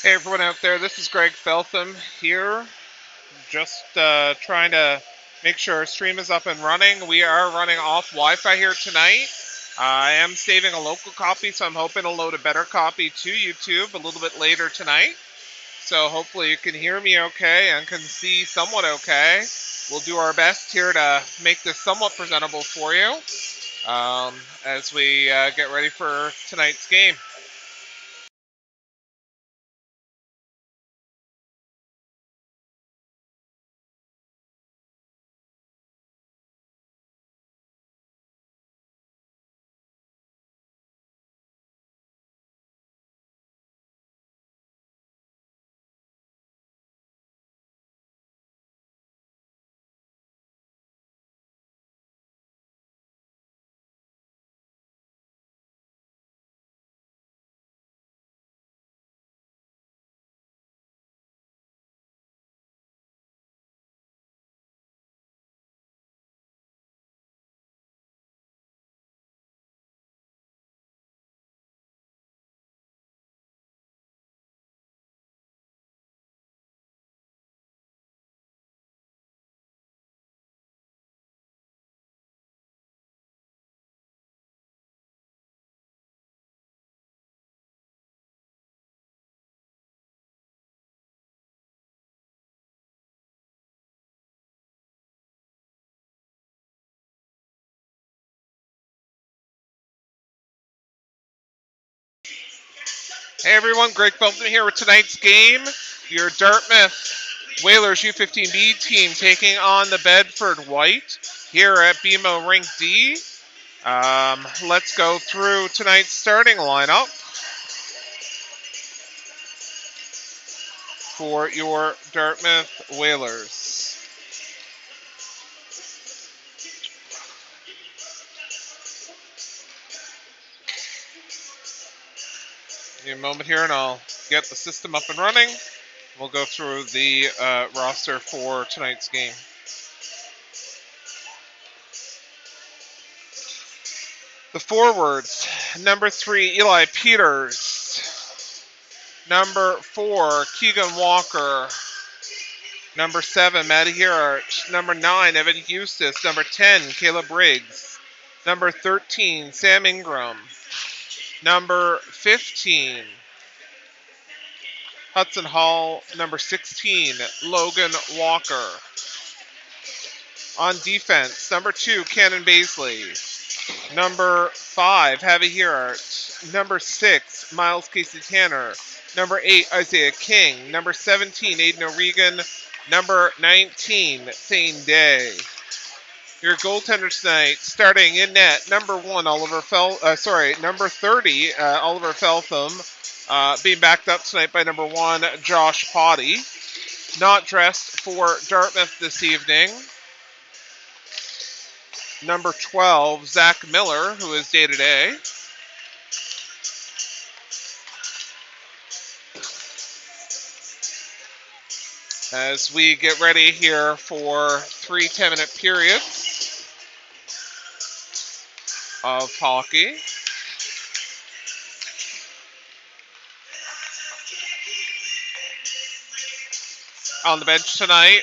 Hey everyone out there, this is Greg Feltham here, just trying to make sure our stream is up and running. We are running off Wi-Fi here tonight. I am saving a local copy, so I'm hoping to load a better copy to YouTube a little bit later tonight. So hopefully you can hear me okay and can see somewhat okay. We'll do our best here to make this somewhat presentable for you as we get ready for tonight's game. Hey everyone, Greg Felton here with tonight's game. Your Dartmouth Whalers U15B team taking on the Bedford White here at BMO Rink D. Let's go through tonight's starting lineup for your Dartmouth Whalers. Give me a moment here and I'll get the system up and running. We'll go through the roster for tonight's game. The forwards, number 3, Eli Peters. Number 4, Keegan Walker. Number 7, Matty Hirart. Number 9, Evan Eustace. Number 10, Caleb Briggs. Number 13, Sam Ingram. Number 15, Hudson Hall. Number 16, Logan Walker. On defense, number 2, Cannon Baisley. Number 5, Javi Hirart. Number 6, Miles Casey Tanner. Number 8, Isaiah King. Number 17, Aiden O'Regan. Number 19, Thane Day. Your goaltenders tonight, starting in net, number 1, number 30, Oliver Feltham, being backed up tonight by number 1, Josh Potty. Not dressed for Dartmouth this evening, number 12, Zach Miller, who is day-to-day. As we get ready here for 3 10-minute periods of hockey. On the bench tonight,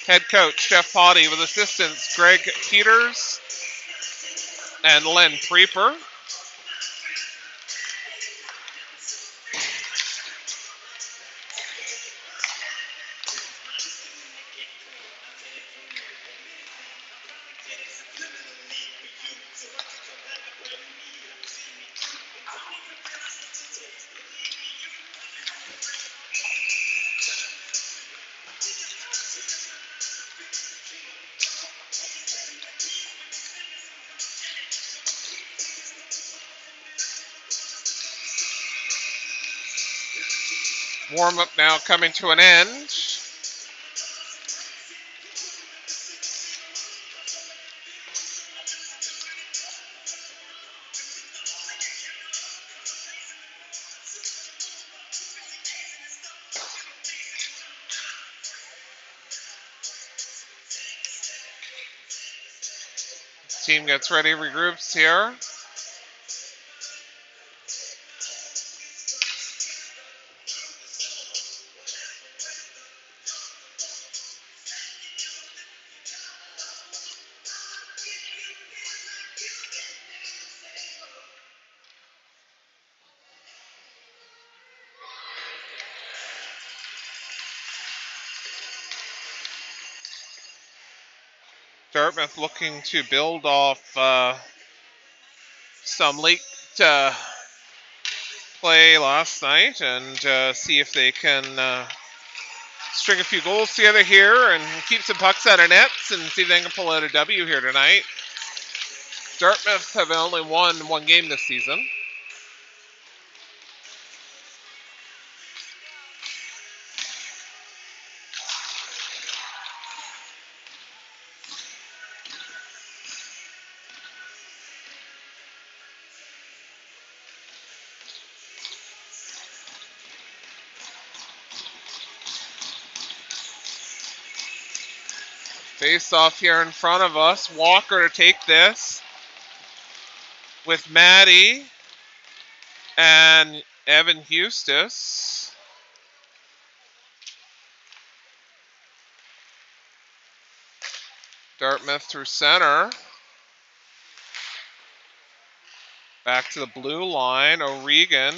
head coach Jeff Potty with assistants Greg Peters and Len Preeper. Warm-up now coming to an end. Team gets ready, regroups here. Dartmouth looking to build off some late play last night and see if they can string a few goals together here and keep some pucks out of nets and see if they can pull out a W here tonight. Dartmouth have only won one game this season. Face off here in front of us. Walker to take this with Maddie and Evan Eustace. Dartmouth through center. Back to the blue line. O'Regan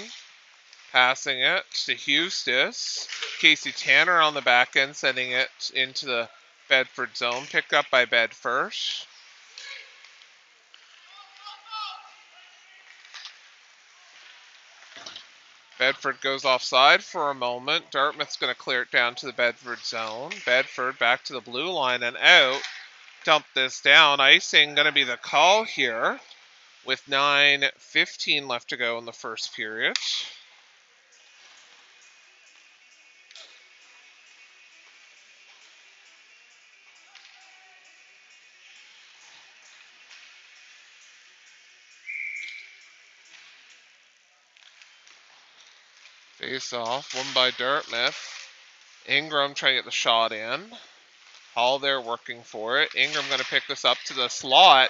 passing it to Eustace. Casey Tanner on the back end sending it into the Bedford zone. Picked up by Bedford. Bedford goes offside for a moment. Dartmouth's going to clear it down to the Bedford zone. Bedford back to the blue line and out. Dump this down. Icing going to be the call here with 9:15 left to go in the first period. Face off, won by Dartmouth. Ingram trying to get the shot in. Hall there working for it. Ingram going to pick this up to the slot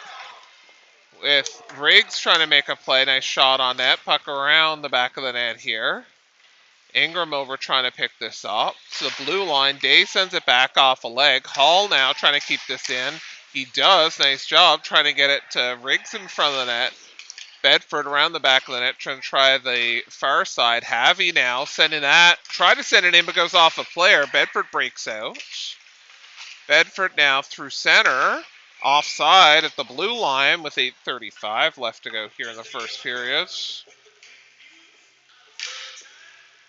with Riggs trying to make a play. Nice shot on net. Puck around the back of the net here. Ingram over trying to pick this up. To the blue line. Day sends it back off a leg. Hall now trying to keep this in. He does. Nice job trying to get it to Riggs in front of the net. Bedford around the back of the net trying to try the far side. Havy now sending that. Try to send it in but goes off a player. Bedford breaks out. Bedford now through center. Offside at the blue line with 8:35 left to go here in the first period.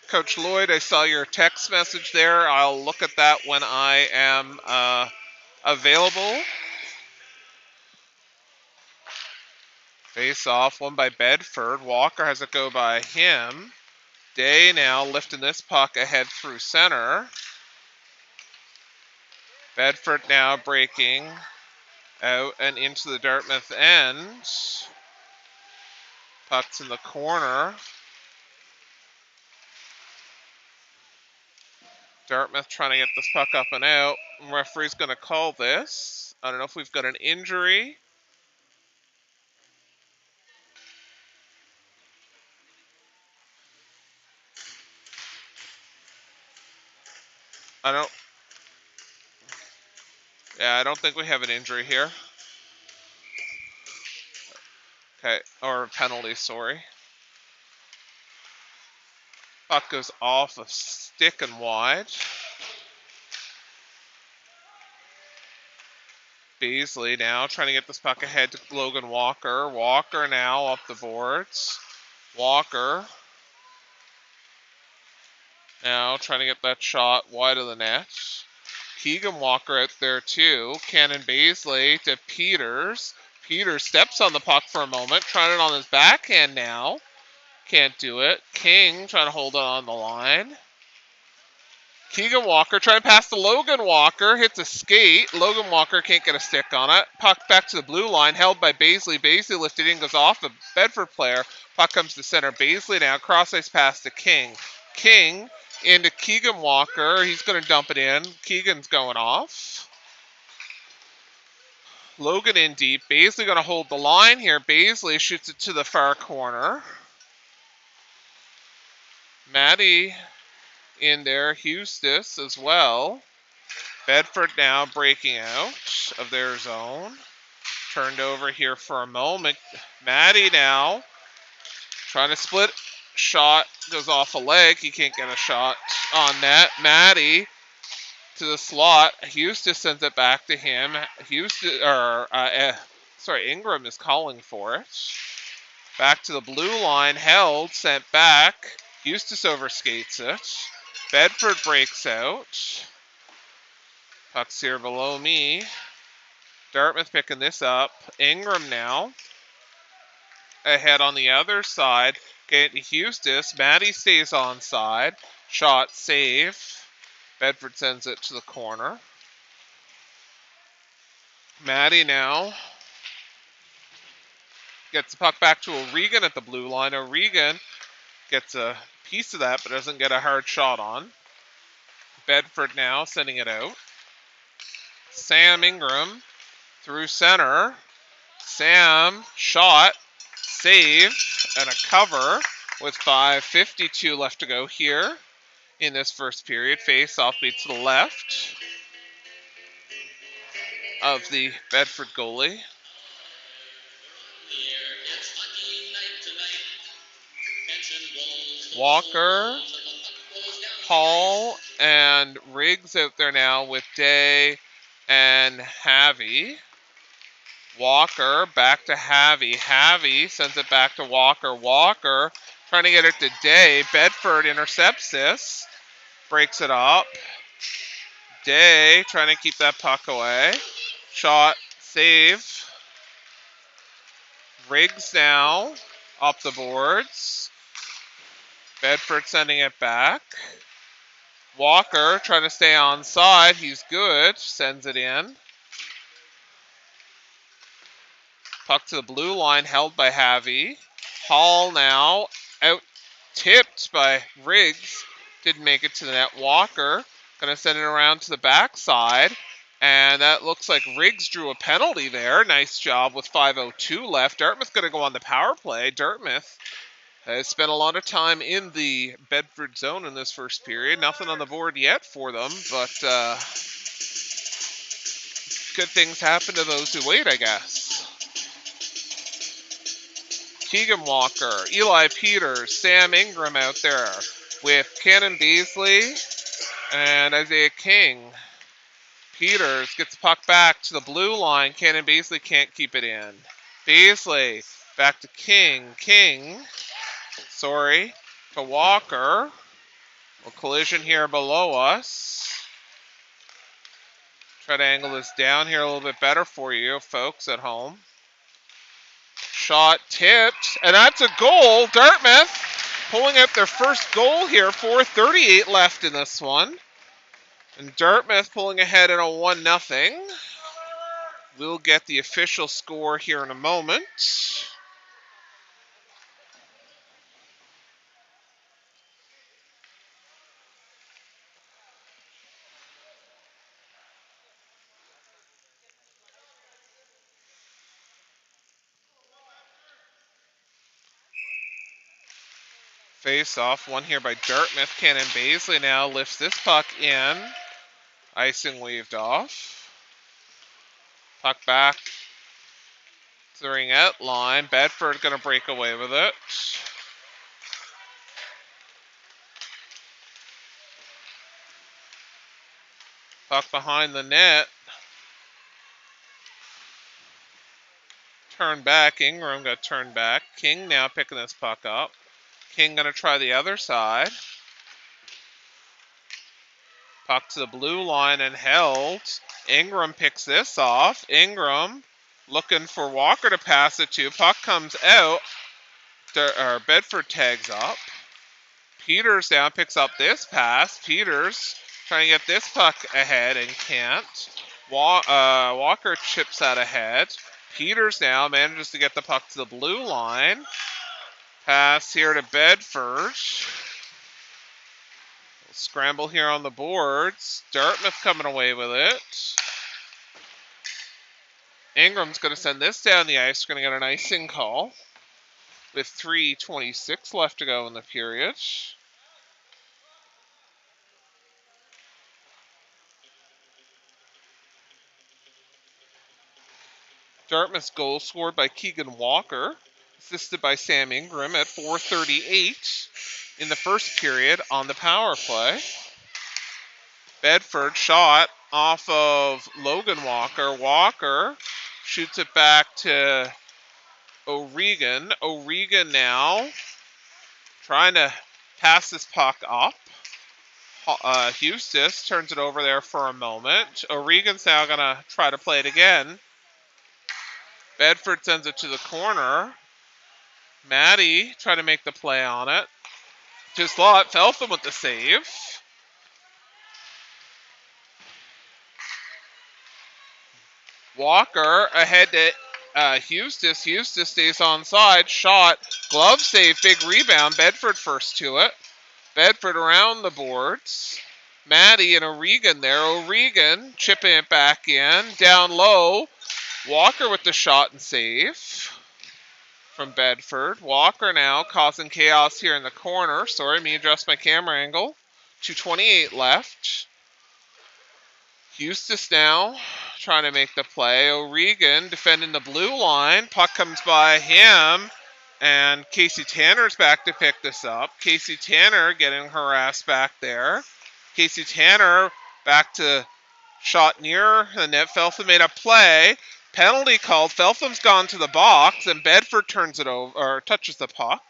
Coach Lloyd, I saw your text message there. I'll look at that when I am available. Face off, won by Bedford. Walker has it go by him. Day now lifting this puck ahead through center. Bedford now breaking out and into the Dartmouth end. Puck's in the corner. Dartmouth trying to get this puck up and out. Referee's going to call this. I don't know if we've got an injury. I don't think we have an injury here. Okay, or a penalty, sorry. Puck goes off a stick and wide. Beasley now trying to get this puck ahead to Logan Walker. Walker now up the boards. Walker now trying to get that shot wide of the net. Keegan Walker out there too. Cannon Beasley to Peters. Peters steps on the puck for a moment. Trying it on his backhand now. Can't do it. King trying to hold it on the line. Keegan Walker trying to pass to Logan Walker. Hits a skate. Logan Walker can't get a stick on it. Puck back to the blue line. Held by Beasley. Beasley lifted in. Goes off a Bedford player. Puck comes to center. Beasley now. Cross ice pass to King. King into Keegan Walker. He's going to dump it in. Keegan's going off. Logan in deep. Beasley going to hold the line here. Beasley shoots it to the far corner. Maddie in there. Eustace as well. Bedford now breaking out of their zone. Turned over here for a moment. Maddie now trying to split. Shot goes off a leg. He can't get a shot on net. Maddie to the slot. Houston sends it back to him. Ingram is calling for it. Back to the blue line, held, sent back. Eustace overskates it. Bedford breaks out. Puck's here below me. Dartmouth picking this up. Ingram now. Ahead on the other side. Getting to Eustace. Maddie stays onside. Shot save. Bedford sends it to the corner. Maddie now gets the puck back to O'Regan at the blue line. O'Regan gets a piece of that, but doesn't get a hard shot on. Bedford now sending it out. Sam Ingram through center. Sam shot, save, and a cover with 5:52 left to go here in this first period. Face off beat to the left of the Bedford goalie. Walker, Hall, and Riggs out there now with Day and Havy. Walker back to Havy. Havy sends it back to Walker. Walker trying to get it to Day. Bedford intercepts this. Breaks it up. Day trying to keep that puck away. Shot, save. Riggs now up the boards. Bedford sending it back. Walker trying to stay onside. He's good. Sends it in. Puck to the blue line, held by Havy. Hall now out tipped by Riggs. Didn't make it to the net. Walker going to send it around to the backside. And that looks like Riggs drew a penalty there. Nice job with 5:02 left. Dartmouth going to go on the power play. Dartmouth has spent a lot of time in the Bedford zone in this first period. Nothing on the board yet for them, but good things happen to those who wait, I guess. Keegan Walker, Eli Peters, Sam Ingram out there with Cannon Beasley and Isaiah King. Peters gets the puck back to the blue line. Cannon Beasley can't keep it in. Beasley back to King. To Walker. A collision here below us. Try to angle this down here a little bit better for you folks at home. Shot tipped, and that's a goal. Dartmouth pulling out their first goal here. 4:38 left in this one. And Dartmouth pulling ahead in a 1-0. We'll get the official score here in a moment. Face off, one here by Dartmouth. Cannon Beasley now lifts this puck in. Icing waved off. Puck back to the ringette line. Bedford going to break away with it. Puck behind the net. Turn back. Ingram got turned back. King now picking this puck up. King going to try the other side. Puck to the blue line and held. Ingram picks this off. Ingram looking for Walker to pass it to. Puck comes out. Bedford tags up. Peters now picks up this pass. Peters trying to get this puck ahead and can't. Walker chips that ahead. Peters now manages to get the puck to the blue line. Pass here to Bedford. Scramble here on the boards. Dartmouth coming away with it. Ingram's going to send this down the ice. We're going to get an icing call with 3:26 left to go in the period. Dartmouth's goal scored by Keegan Walker, assisted by Sam Ingram at 4:38 in the first period on the power play. Bedford shot off of Logan Walker. Walker shoots it back to O'Regan. O'Regan now trying to pass this puck up. Eustis turns it over there for a moment. O'Regan's now going to try to play it again. Bedford sends it to the corner. Maddie trying to make the play on it. To slot, Feltham with the save. Walker ahead to Eustis. Eustis stays onside. Shot. Glove save. Big rebound. Bedford first to it. Bedford around the boards. Maddie and O'Regan there. O'Regan chipping it back in. Down low. Walker with the shot and save from Bedford. Walker now causing chaos here in the corner. Sorry, let me adjust my camera angle. 2:28 left. Eustis now trying to make the play. O'Regan defending the blue line. Puck comes by him. And Casey Tanner's back to pick this up. Casey Tanner getting harassed back there. Casey Tanner back to shot near the net. Feltham made a play. Penalty called. Feltham's gone to the box, and Bedford turns it over or touches the puck.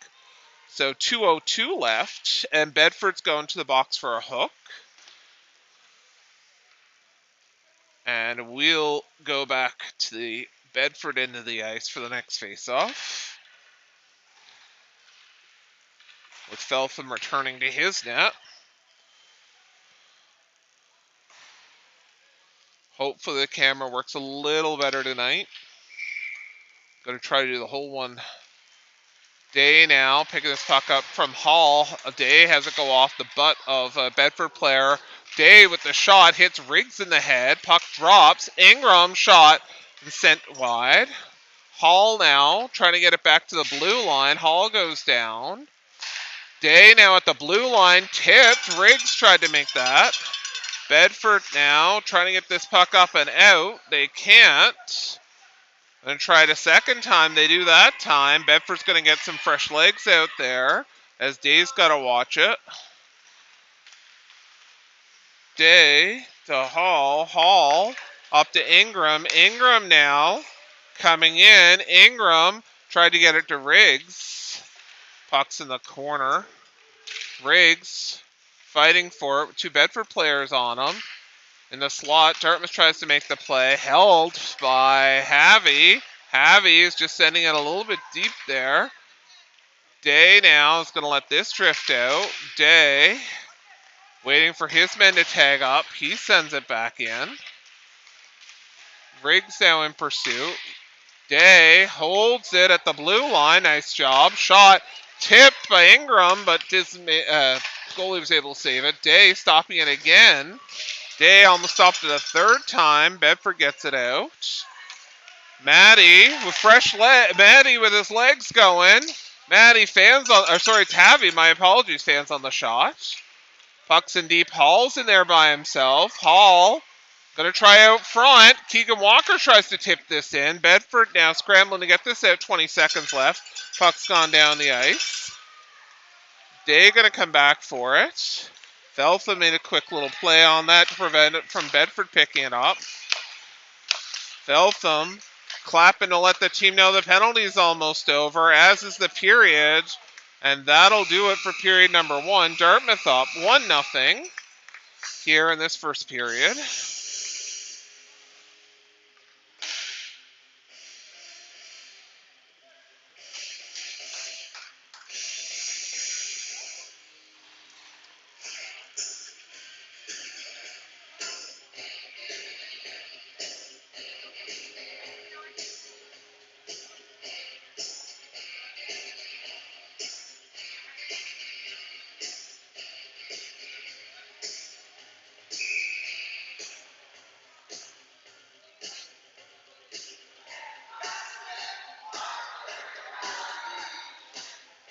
So 2:02 left, and Bedford's going to the box for a hook. And we'll go back to the Bedford end of the ice for the next face-off, with Feltham returning to his net. Hopefully the camera works a little better tonight. Going to try to do the whole one. Day now picking this puck up from Hall. Day has it go off the butt of a Bedford player. Day with the shot hits Riggs in the head. Puck drops. Ingram shot and sent wide. Hall now trying to get it back to the blue line. Hall goes down. Day now at the blue line. Tipped. Riggs tried to make that. Bedford now trying to get this puck up and out. They can't. And try it a second time. They do that time. Bedford's going to get some fresh legs out there, as Day's got to watch it. Day to Hall. Hall up to Ingram. Ingram now coming in. Ingram tried to get it to Riggs. Puck's in the corner. Riggs fighting for it with two Bedford players on him. In the slot, Dartmouth tries to make the play. Held by Havy. Havy is just sending it a little bit deep there. Day now is going to let this drift out. Day waiting for his men to tag up. He sends it back in. Riggs now in pursuit. Day holds it at the blue line. Nice job. Shot tipped by Ingram, but goalie was able to save it. Day stopping it again. Day almost stopped it a third time. Bedford gets it out. Maddie with Maddie with his legs going. Maddie fans on, or sorry, it's Havy. My apologies, fans on the shot. Puck's in deep. Hall's in there by himself. Hall gonna try out front. Keegan Walker tries to tip this in. Bedford now scrambling to get this out. 20 seconds left. Puck's gone down the ice. Day gonna come back for it. Feltham made a quick little play on that to prevent it from Bedford picking it up. Feltham clapping to let the team know the penalty is almost over, as is the period. And that'll do it for period number one. Dartmouth up 1-0 here in this first period.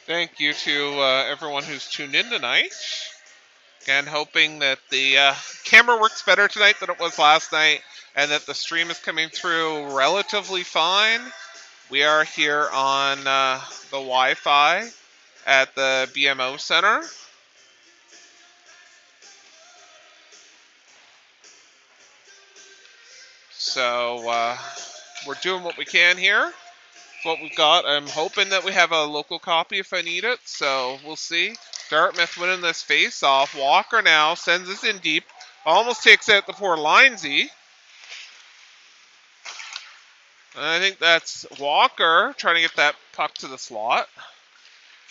Thank you to everyone who's tuned in tonight. Again, hoping that the camera works better tonight than it was last night, and that the stream is coming through relatively fine. We are here on the Wi-Fi at the BMO Center. So we're doing what we can here. What we've got. I'm hoping that we have a local copy if I need it. So we'll see. Dartmouth winning this face-off. Walker now sends this in deep. Almost takes out the poor Lindsay. And I think that's Walker trying to get that puck to the slot.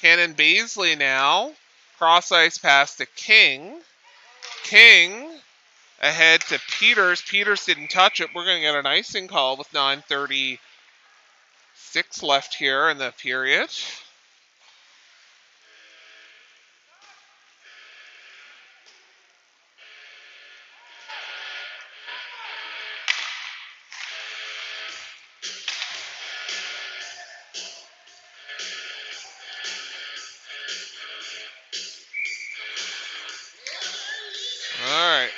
Cannon Baisley now. Cross ice pass to King. King ahead to Peters. Peters didn't touch it. We're going to get an icing call with 9:36 left here in the period. All right.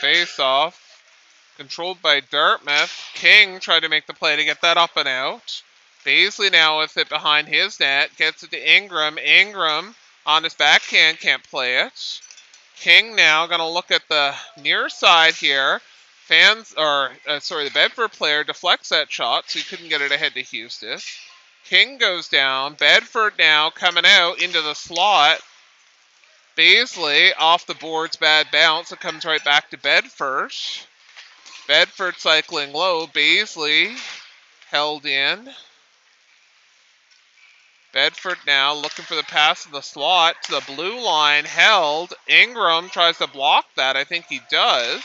Face off. Controlled by Dartmouth. King tried to make the play to get that up and out. Baisley now with it behind his net. Gets it to Ingram. Ingram on his backhand can't play it. King now going to look at the near side here. The Bedford player deflects that shot, so he couldn't get it ahead to Houston. King goes down. Bedford now coming out into the slot. Baisley off the boards, bad bounce. It comes right back to Bedford. Bedford cycling low. Baisley held in. Bedford now looking for the pass in the slot to the blue line. Held. Ingram tries to block that. I think he does.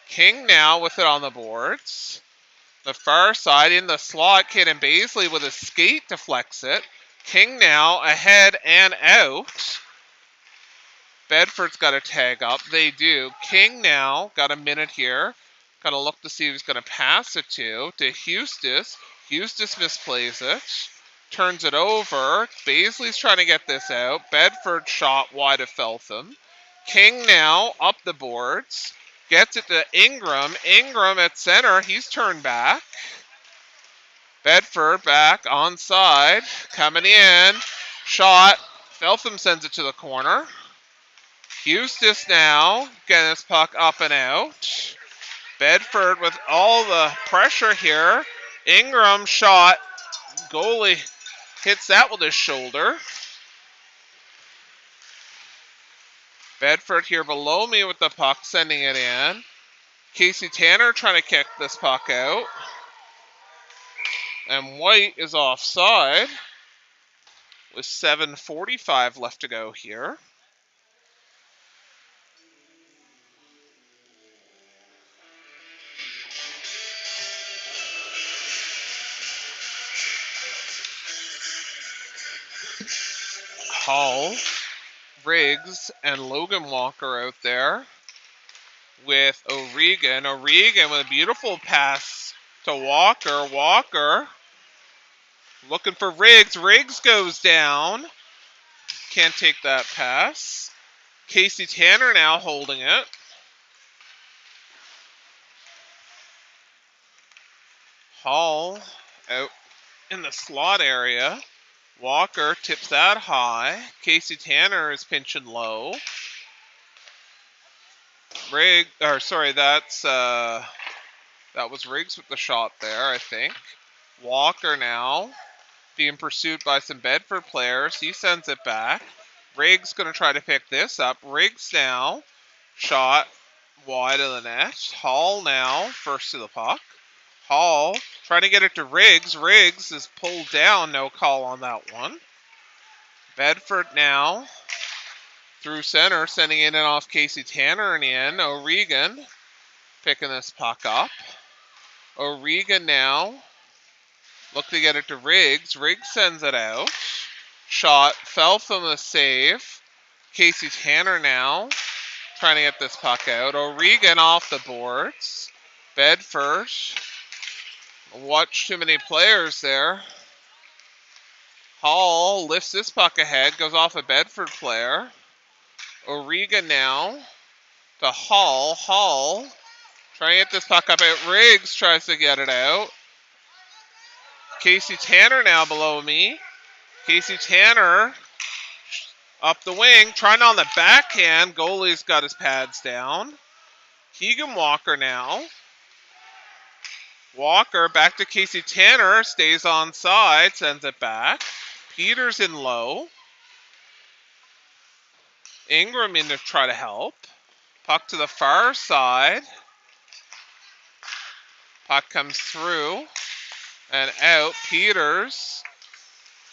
King now with it on the boards. The far side in the slot. Cannon Baisley with a skate deflects it. King now ahead and out. Bedford's got a tag up. They do. King now got a minute here. Got to look to see who's going to pass it to Eustis. Eustis misplays it. Turns it over. Baisley's trying to get this out. Bedford shot wide of Feltham. King now up the boards. Gets it to Ingram. Ingram at center. He's turned back. Bedford back onside. Coming in. Shot. Feltham sends it to the corner. Eustis now getting this puck up and out. Bedford with all the pressure here. Ingram shot. Goalie hits that with his shoulder. Bedford here below me with the puck, sending it in. Casey Tanner trying to kick this puck out. And White is offside with 7:45 left to go here. Hall, Riggs, and Logan Walker out there with O'Regan. O'Regan with a beautiful pass to Walker. Walker looking for Riggs. Riggs goes down. Can't take that pass. Casey Tanner now holding it. Hall out in the slot area. Walker tips that high. Casey Tanner is pinching low. That was Riggs with the shot there, I think. Walker now being pursued by some Bedford players. He sends it back. Riggs going to try to pick this up. Riggs now shot wide of the net. Hall now first to the puck. Hall trying to get it to Riggs. Riggs is pulled down. No call on that one. Bedford now through center, sending it in off Casey Tanner and in. O'Regan picking this puck up. O'Regan now look to get it to Riggs. Riggs sends it out. Shot fell from the save. Casey Tanner now trying to get this puck out. O'Regan off the boards. Bedford. Watch too many players there. Hall lifts this puck ahead, goes off a Bedford player. O'Regan now to Hall. Hall trying to get this puck up out. Riggs tries to get it out. Casey Tanner now below me. Casey Tanner up the wing, trying on the backhand. Goalie's got his pads down. Keegan Walker now. Walker back to Casey Tanner. Stays on side. Sends it back. Peters in low. Ingram in to try to help. Puck to the far side. Puck comes through and out. Peters.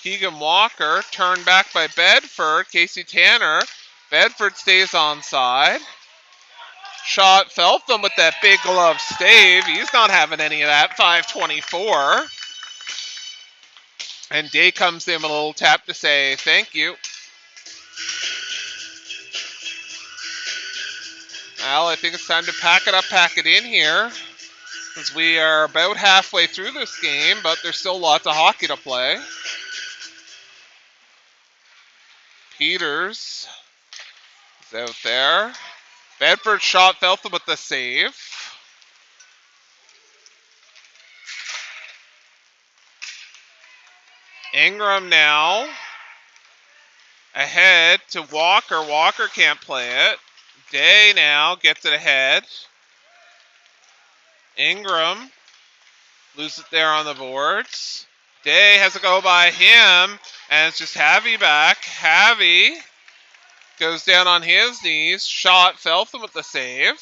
Keegan Walker. Turned back by Bedford. Casey Tanner. Bedford stays on side. Shot Feltham with that big glove stave. He's not having any of that. 5:24. And Day comes in with a little tap to say thank you. Well, I think it's time to pack it up, pack it in here. Because we are about halfway through this game, but there's still lots of hockey to play. Peters is out there. Bedford shot Feltham with the save. Ingram now ahead to Walker. Walker can't play it. Day now gets it ahead. Ingram loses it there on the boards. Day has to go by him, and it's just Havy back. Havy goes down on his knees. Shot Feltham with the save.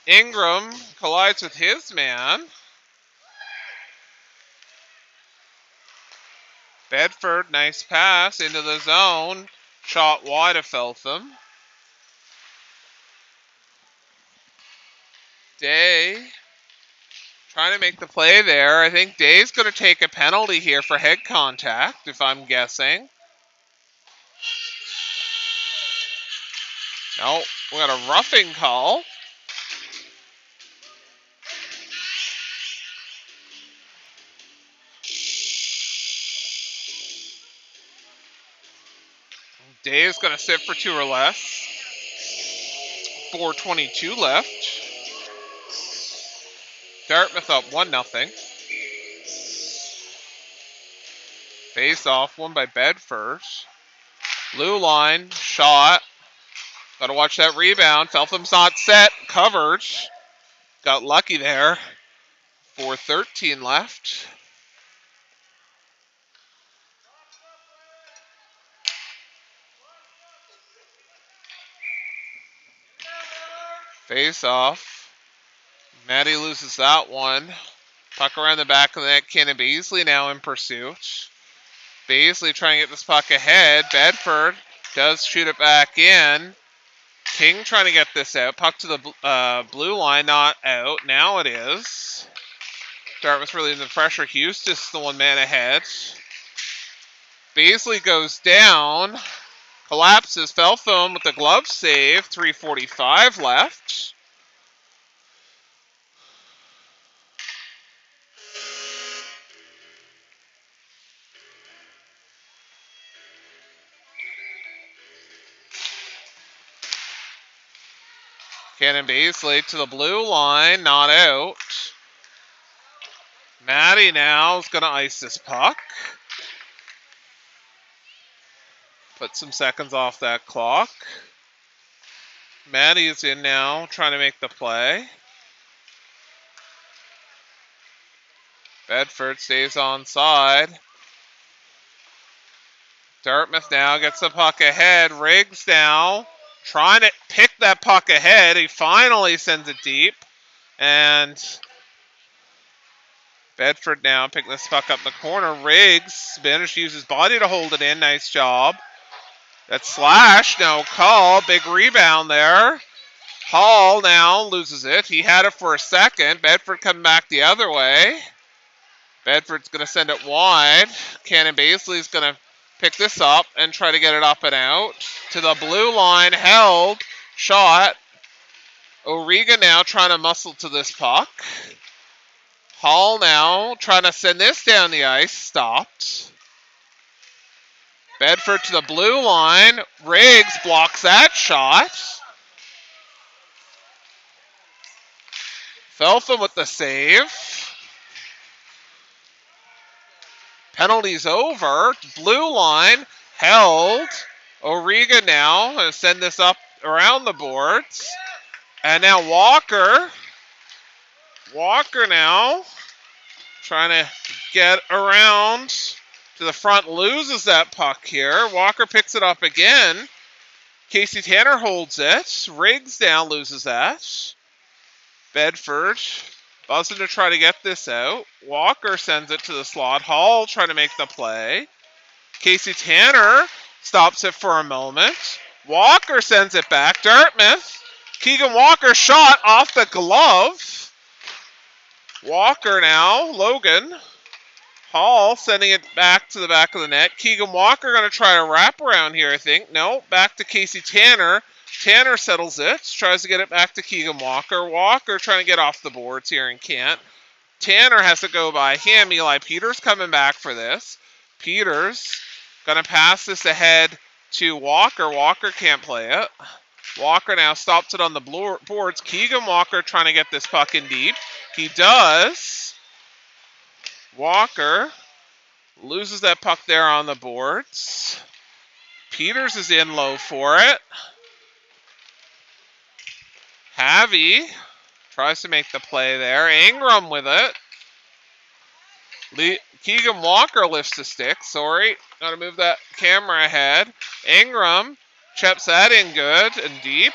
Ingram collides with his man. Bedford, nice pass into the zone. Shot wide of Feltham. Day trying to make the play there. I think Day's going to take a penalty here for head contact, if I'm guessing. No, we got a roughing call. Day is going to sit for 2 or less. 4:22 left. Dartmouth up 1-0. Face off, won by Bedford. Blue line, shot. Got to watch that rebound. Feltham's not set, covered. Got lucky there. 4:13 left. Face off. Maddie loses that one. Puck around the back of the net. Cannon Beasley now in pursuit. Beasley trying to get this puck ahead. Bedford does shoot it back in. King trying to get this out. Puck to the blue line, not out. Now it is. Dartmouth relieving the pressure. Houston's the 1 man ahead. Beasley goes down. Collapses. Feltham with the glove save. 3:45 left. Cannon Beasley to the blue line, not out. Maddie now is going to ice this puck. Put some seconds off that clock. Maddie is in now, trying to make the play. Bedford stays on side. Dartmouth now gets the puck ahead. Riggs now trying to pick that puck ahead. He finally sends it deep. And Bedford now picking this puck up the corner. Riggs managed to use his body to hold it in. Nice job. That slash, no call. Big rebound there. Hall now loses it. He had it for a second. Bedford coming back the other way. Bedford's going to send it wide. Cannon Beasley's going to pick this up and try to get it up and out. To the blue line, held. Shot. O'Regan now trying to muscle to this puck. Hall now trying to send this down the ice. Stopped. Bedford to the blue line. Riggs blocks that shot. Feltham with the save. Penalties over. Blue line held. O'Regan now going to send this up around the boards. And now Walker now trying to get around to the front, loses that puck here. Walker picks it up again. Casey Tanner holds it. Riggs down, loses that. Bedford buzzing to try to get this out. Walker sends it to the slot. Hall trying to make the play. Casey Tanner stops it for a moment. Walker sends it back. Dartmouth. Keegan Walker shot off the glove. Walker now. Logan. Hall sending it back to the back of the net. Keegan Walker going to try to wrap around here, I think. No, back to Casey Tanner. Tanner settles it. Tries to get it back to Keegan Walker. Walker trying to get off the boards here and can't. Tanner has to go by him. Eli Peters coming back for this. Peters going to pass this ahead to Walker. Walker can't play it. Walker now stops it on the boards. Keegan Walker trying to get this puck in deep. He does. Walker loses that puck there on the boards. Peters is in low for it. Havy tries to make the play there. Ingram with it. Keegan Walker lifts the stick. Sorry, got to move that camera ahead. Ingram chips that in good and deep.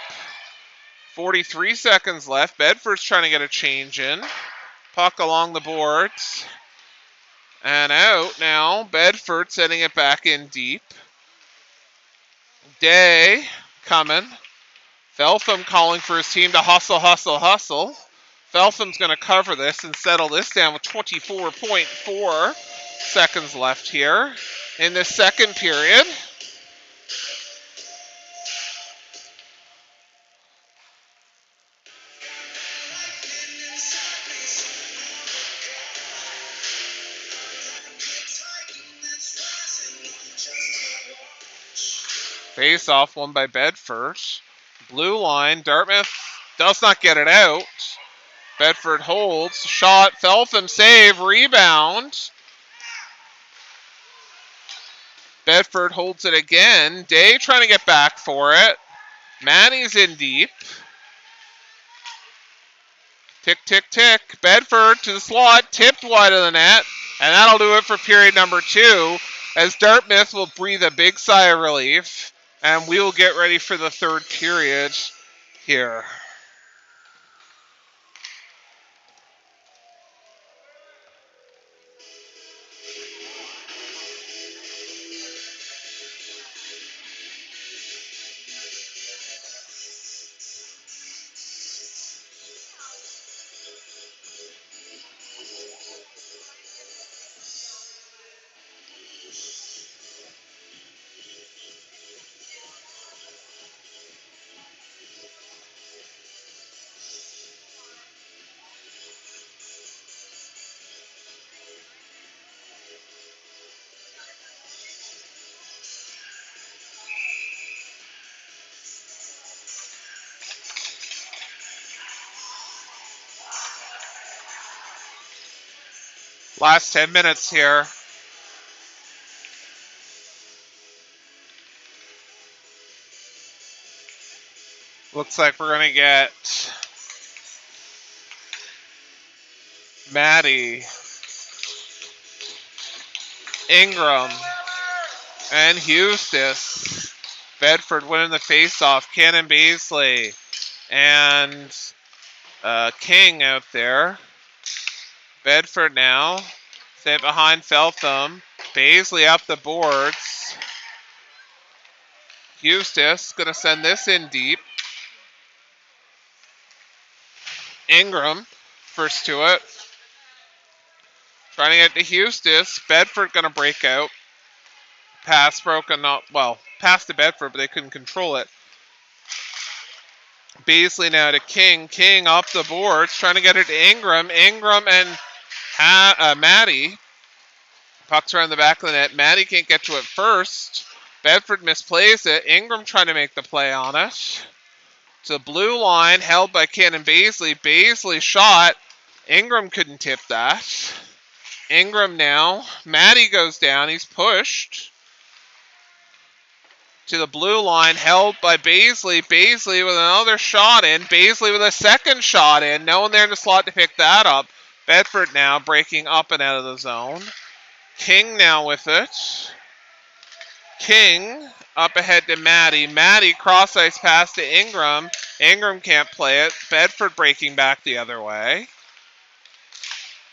43 seconds left. Bedford's trying to get a change in. Puck along the boards. And out now. Bedford sending it back in deep. Day coming. Feltham calling for his team to hustle, hustle, hustle. Feltham's going to cover this and settle this down with 24.4 seconds left here in the second period. Face off won by Bedford. Blue line. Dartmouth does not get it out. Bedford holds. Shot. Feltham save. Rebound. Bedford holds it again. Day trying to get back for it. Manny's in deep. Tick, tick, tick. Bedford to the slot. Tipped wide of the net. And that'll do it for period number 2. As Dartmouth will breathe a big sigh of relief. And we will get ready for the third period here. Last 10 minutes here. Looks like we're going to get Maddie, Ingram, and Eustis. Bedford winning the faceoff. Cannon Baisley and King out there. Bedford now. Stay behind Feltham. Baisley up the boards. Eustis going to send this in deep. Ingram first to it. Trying to get to Eustis. Bedford going to break out. Pass broken up. Well, pass to Bedford, but they couldn't control it. Baisley now to King. King up the boards. Trying to get it to Ingram. Ingram and Maddie. Puck's around the back of the net. Maddie can't get to it first. Bedford misplays it. Ingram trying to make the play on it. To the blue line, held by Cannon Baisley. Baisley shot. Ingram couldn't tip that. Ingram now. Maddie goes down. He's pushed. to the blue line, held by Baisley. Baisley with another shot in. Baisley with a second shot in. No one there in the slot to pick that up. Bedford now breaking up and out of the zone. King now with it. King up ahead to Maddie. Maddie cross ice pass to Ingram. Ingram can't play it. Bedford breaking back the other way.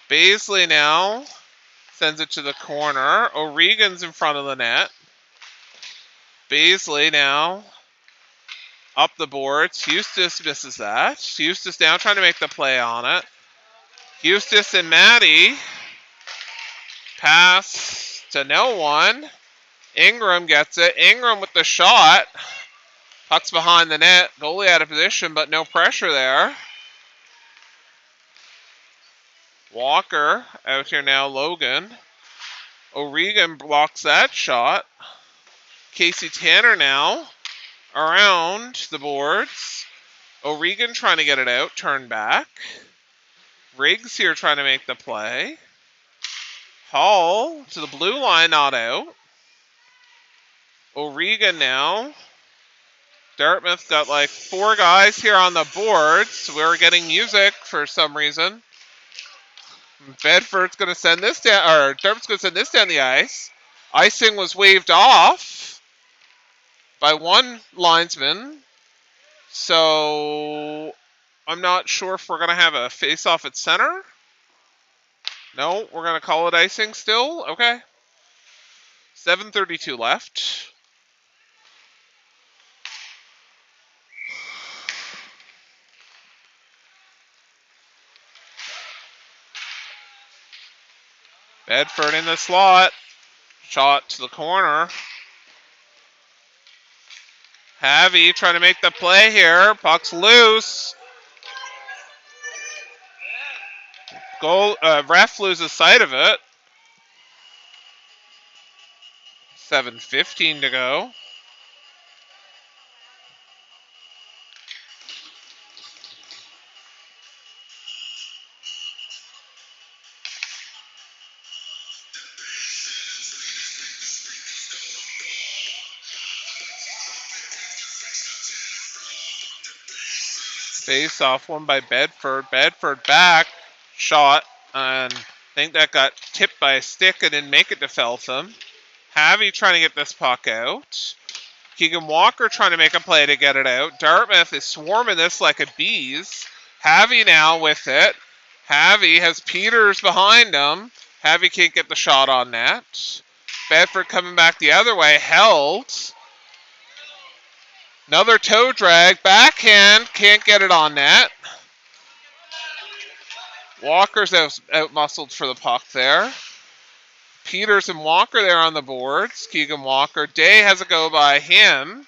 Baisley now sends it to the corner. O'Regan's in front of the net. Baisley now up the boards. Eustace misses that. Eustace now trying to make the play on it. Eustace and Maddie. Pass to no one. Ingram gets it. Ingram with the shot. Puck's behind the net. Goalie out of position, but no pressure there. Walker out here now. Logan. O'Regan blocks that shot. Casey Tanner now around the boards. O'Regan trying to get it out. Turn back. Riggs here trying to make the play. Hall to the blue line, not out. O'Regan now. Dartmouth got like 4 guys here on the boards. We're getting music for some reason. Bedford's going to send this down, or Dartmouth's going to send this down the ice. Icing was waved off by one linesman. So I'm not sure if we're going to have a face-off at center. No, we're going to call it icing still. Okay. 7:32 left. Bedford in the slot. Shot to the corner. Havy trying to make the play here. Puck's loose. Goal. Ref loses sight of it. 7:15 to go. Face off one by Bedford. Bedford back. Shot. And I think that got tipped by a stick and didn't make it to Feltham. Havy trying to get this puck out. Keegan Walker trying to make a play to get it out. Dartmouth is swarming this like a bees. Havy now with it. Havy has Peters behind him. Havy can't get the shot on net. Bedford coming back the other way. Held. Another toe drag. Backhand. Can't get it on net. Walker's out-muscled for the puck there. Peters and Walker there on the boards. Keegan Walker. Day has a go by him.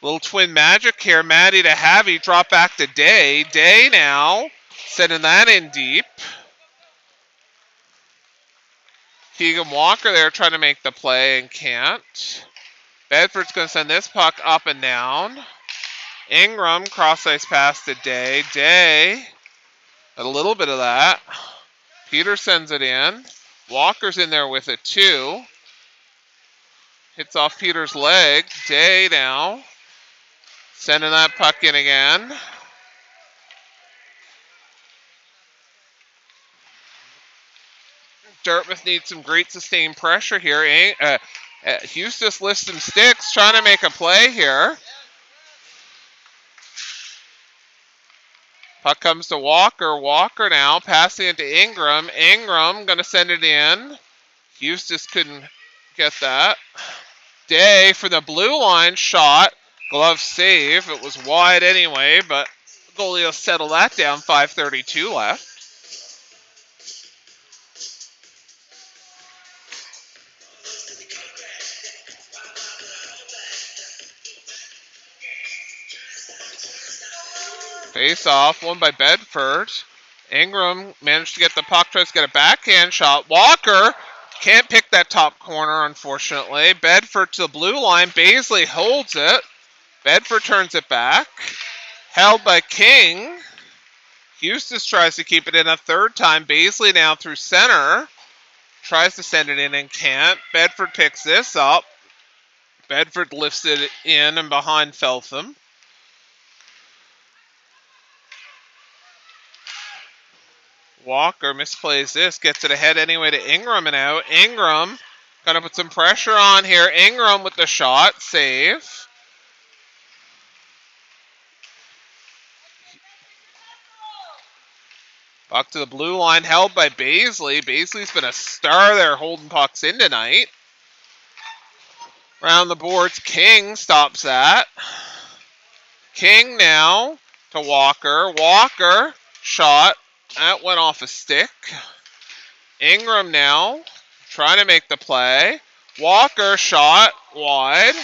Little twin magic here. Maddie to Havy. Drop back to Day. Day now. Sending that in deep. Keegan Walker there trying to make the play and can't. Bedford's going to send this puck up and down. Ingram, cross-ice pass to Day. Day, a little bit of that. Peter sends it in. Walker's in there with it too. Hits off Peter's leg. Day now. Sending that puck in again. Dartmouth needs some great sustained pressure here. Eustace lifts some sticks, trying to make a play here. Puck comes to Walker. Walker now passing it to Ingram. Ingram going to send it in. Eustace couldn't get that. Day for the blue line shot. Glove save. It was wide anyway, but the goalie will settle that down. 5:32 left. Face off, one by Bedford. Ingram managed to get the puck, tries to get a backhand shot. Walker can't pick that top corner, unfortunately. Bedford to the blue line. Baisley holds it. Bedford turns it back. Held by King. Eustace tries to keep it in a third time. Baisley now through center. Tries to send it in and can't. Bedford picks this up. Bedford lifts it in and behind Feltham. Walker misplays this, gets it ahead anyway to Ingram and out. Ingram gonna put some pressure on here. Ingram with the shot, save. Puck to the blue line, held by Baisley. Baisley's been a star there holding pucks in tonight. Round the boards, King stops that. King now to Walker. Walker, shot. That went off a stick. Ingram now trying to make the play. Walker, shot, wide.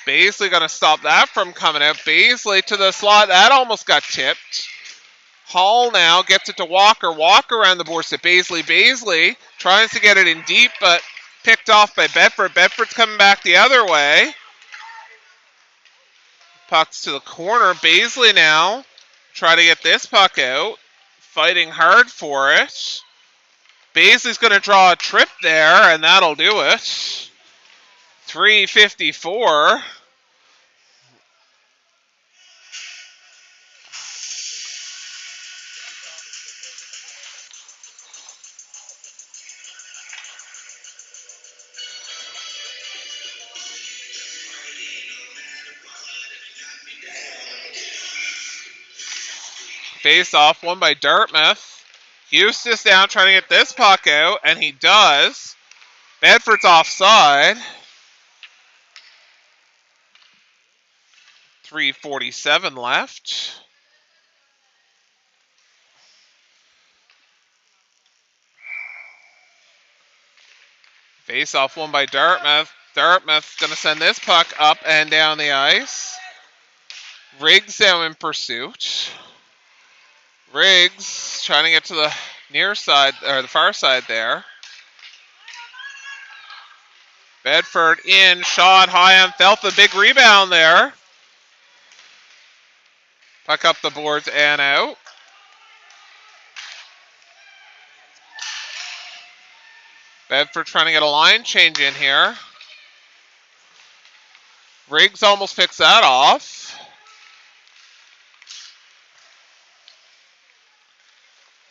Baisley going to stop that from coming out. Baisley to the slot. That almost got tipped. Hall now gets it to Walker. Walker around the boards to Baisley. Baisley tries to get it in deep, but picked off by Bedford. Bedford's coming back the other way. Puck's to the corner. Baisley now try to get this puck out. Fighting hard for it. Baisley's going to draw a trip there, and that'll do it. 3:54. Face off, won by Dartmouth. Eustace now trying to get this puck out, and he does. Bedford's offside. 3:47 left. Face off, won by Dartmouth. Dartmouth's going to send this puck up and down the ice. Riggs now in pursuit. Riggs trying to get to the near side, or the far side there. Bedford in, shot high on Feltham, big rebound there. Puck up the boards and out. Bedford trying to get a line change in here. Riggs almost picks that off.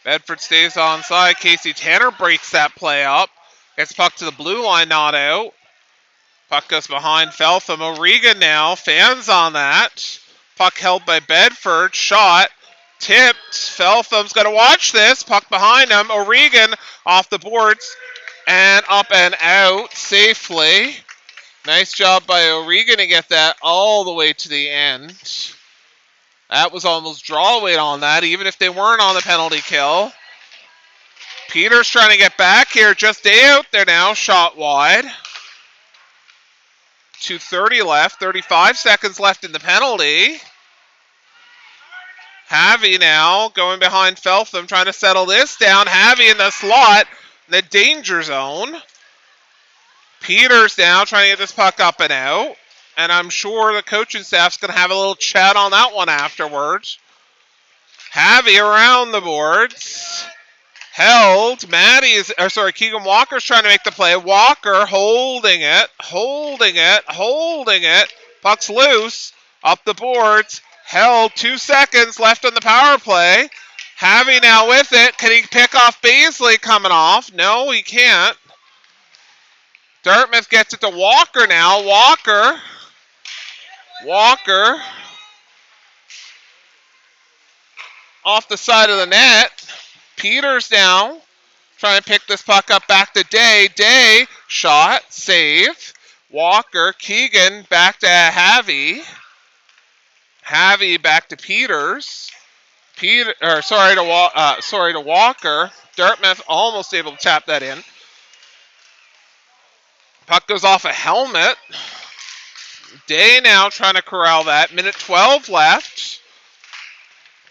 Bedford stays onside. Casey Tanner breaks that play up. Gets puck to the blue line, not out. Puck goes behind Feltham. O'Regan now, fans on that. Puck held by Bedford. Shot. Tipped. Feltham's going to watch this. Puck behind him. O'Regan off the boards. And up and out safely. Nice job by O'Regan to get that all the way to the end. That was almost draw weight on that, even if they weren't on the penalty kill. Peters trying to get back here. Just day out there now. Shot wide. 2:30 left. 35 seconds left in the penalty. Havy now going behind Feltham, trying to settle this down. Havy in the slot. The danger zone. Peters now trying to get this puck up and out. And I'm sure the coaching staff's going to have a little chat on that one afterwards. Havy around the boards. Held. Keegan Walker's trying to make the play. Walker holding it. Puck's loose. Up the boards. Held. 2 seconds left on the power play. Havy now with it. Can he pick off Baisley coming off? No, he can't. Dartmouth gets it to Walker now. Walker. Off the side of the net. Peters now trying to pick this puck up back to Day. Day, shot, save. Walker, Keegan back to Havy. Havy back to Peters. Sorry to Walker. Dartmouth almost able to tap that in. Puck goes off a helmet. Day now trying to corral that. Minute 12 left.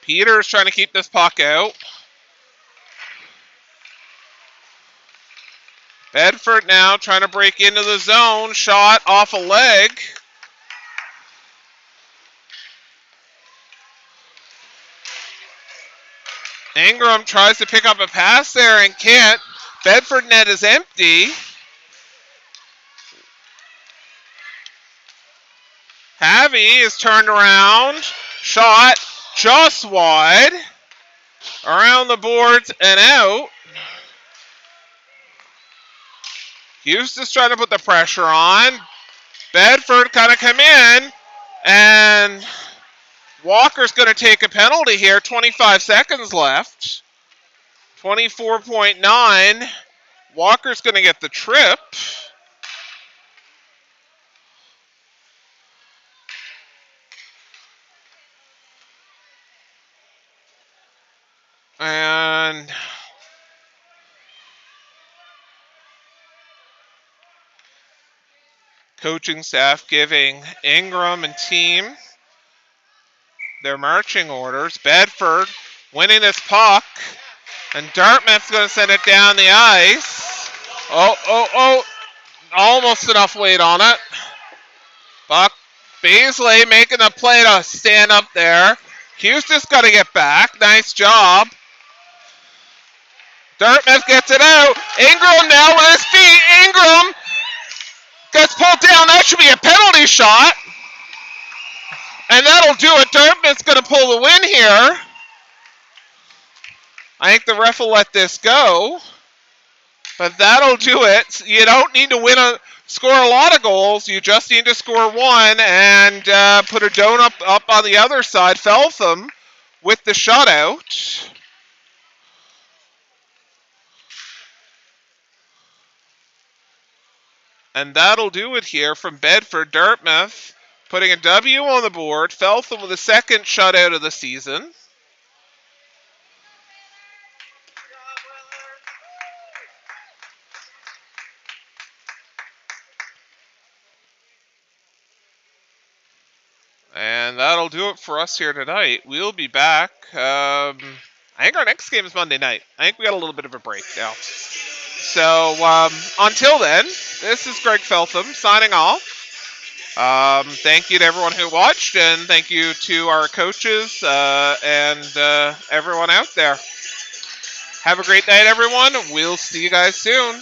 Peters trying to keep this puck out. Bedford now trying to break into the zone. Shot off a leg. Ingram tries to pick up a pass there and can't. Bedford net is empty. Heavy is turned around. Shot just wide. Around the boards and out. Houston's trying to put the pressure on. Bedford kind of come in. And Walker's going to take a penalty here. 25 seconds left. 24.9. Walker's going to get the trip. And coaching staff giving Ingram and team their marching orders. Bedford winning this puck. And Dartmouth's going to send it down the ice. Oh. Almost enough weight on it. Buck Beasley making the play to stand up there. Houston's got to get back. Nice job. Dartmouth gets it out. Ingram now with his feet. Ingram gets pulled down. That should be a penalty shot. And that'll do it. Dartmouth's going to pull the win here. I think the ref will let this go. But that'll do it. You don't need to score a lot of goals. You just need to score one and put a donut up on the other side. Feltham with the shutout. And that'll do it here from Bedford. Dartmouth putting a W on the board. Feltham with the second shutout of the season. And that'll do it for us here tonight. We'll be back. I think our next game is Monday night. I think we got a little bit of a break now. So until then, this is Greg Feltham signing off. Thank you to everyone who watched, and thank you to our coaches and everyone out there. Have a great night, everyone. We'll see you guys soon.